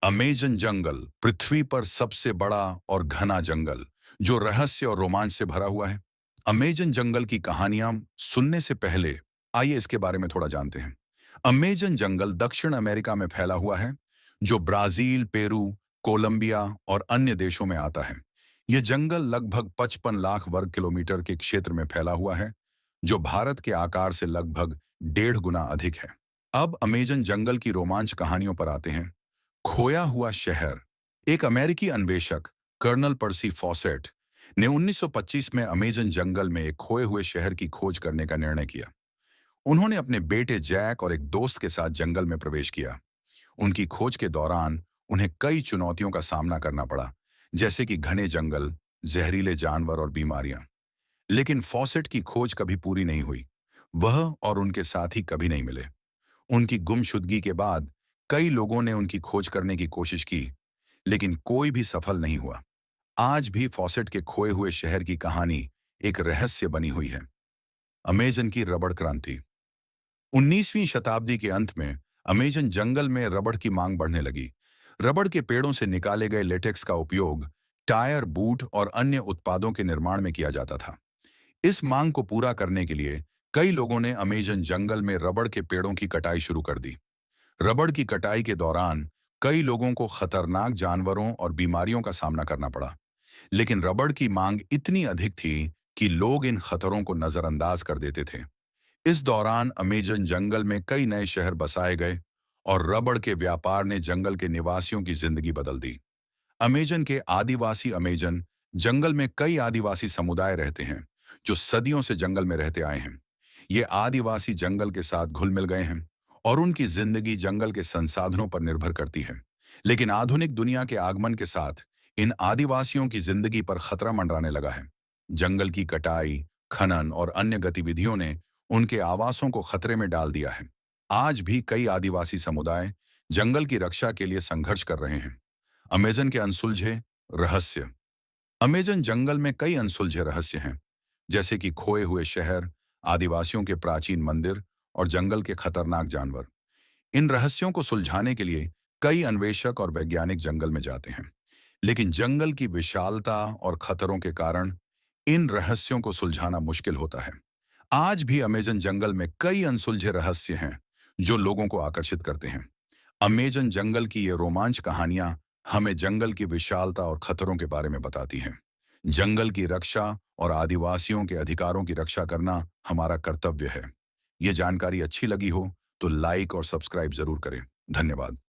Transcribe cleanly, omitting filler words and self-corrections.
Amazon जंगल पृथ्वी पर सबसे बड़ा और घना जंगल जो रहस्य और रोमांच से भरा हुआ है। अमेजन जंगल की कहानियां सुनने से पहले आइए इसके बारे में थोड़ा जानते हैं। अमेजन जंगल दक्षिण अमेरिका में फैला हुआ है, जो ब्राजील, पेरू, कोलंबिया और अन्य देशों में आता है। यह जंगल लगभग 55 लाख वर्ग किलोमीटर के क्षेत्र में फैला हुआ है, जो भारत के आकार से लगभग 1.5 गुना अधिक है। अब अमेजन जंगल की रोमांच कहानियों पर आते हैं। खोया हुआ शहर। एक अमेरिकी अन्वेषक कर्नल पर्सी फॉसेट ने 1925 में अमेजन जंगल में एक खोए हुए शहर की खोज करने का निर्णय किया। उन्होंने अपने बेटे जैक और एक दोस्त के साथ जंगल में प्रवेश किया। उनकी खोज के दौरान उन्हें कई चुनौतियों का सामना करना पड़ा, जैसे कि घने जंगल, जहरीले जानवर और बीमारियां। लेकिन फॉसेट की खोज कभी पूरी नहीं हुई। वह और उनके साथी कभी नहीं मिले। उनकी गुमशुदगी के बाद कई लोगों ने उनकी खोज करने की कोशिश की, लेकिन कोई भी सफल नहीं हुआ। आज भी फॉसेट के खोए हुए शहर की कहानी एक रहस्य बनी हुई है। अमेजन की रबड़ क्रांति। 19वीं शताब्दी के अंत में अमेजन जंगल में रबड़ की मांग बढ़ने लगी। रबड़ के पेड़ों से निकाले गए लेटेक्स का उपयोग टायर, बूट और अन्य उत्पादों के निर्माण में किया जाता था। इस मांग को पूरा करने के लिए कई लोगों ने अमेजन जंगल में रबड़ के पेड़ों की कटाई शुरू कर दी। रबड़ की कटाई के दौरान कई लोगों को खतरनाक जानवरों और बीमारियों का सामना करना पड़ा। लेकिन रबड़ की मांग इतनी अधिक थी कि लोग इन खतरों को नजरअंदाज कर देते थे। इस दौरान अमेजन जंगल में कई नए शहर बसाए गए और रबड़ के व्यापार ने जंगल के निवासियों की जिंदगी बदल दी। अमेजन के आदिवासी। अमेजन जंगल में कई आदिवासी समुदाय रहते हैं, जो सदियों से जंगल में रहते आए हैं। ये आदिवासी जंगल के साथ घुल मिल गए हैं और उनकी जिंदगी जंगल के संसाधनों पर निर्भर करती है। लेकिन आधुनिक दुनिया के आगमन के साथ इन आदिवासियों की जिंदगी पर खतरा मंडराने लगा है। जंगल की कटाई, खनन और अन्य गतिविधियों ने उनके आवासों को खतरे में डाल दिया है। आज भी कई आदिवासी समुदाय जंगल की रक्षा के लिए संघर्ष कर रहे हैं। अमेजन के अनसुलझे रहस्य। अमेजन जंगल में कई अनसुलझे रहस्य हैं, जैसे कि खोए हुए शहर, आदिवासियों के प्राचीन मंदिर और जंगल के खतरनाक जानवर। इन रहस्यों को सुलझाने के लिए कई अन्वेषक और वैज्ञानिक जंगल में जाते हैं। लेकिन जंगल की विशालता और खतरों के कारण इन रहस्यों को सुलझाना मुश्किल होता है। आज भी अमेजन जंगल में कई अनसुलझे रहस्य हैं जो लोगों को आकर्षित करते हैं। अमेजन जंगल की ये रोमांच कहानियां हमें जंगल की विशालता और खतरों के बारे में बताती हैं। जंगल की रक्षा और आदिवासियों के अधिकारों की रक्षा करना हमारा कर्तव्य है। ये जानकारी अच्छी लगी हो तो लाइक और सब्सक्राइब जरूर करें। धन्यवाद।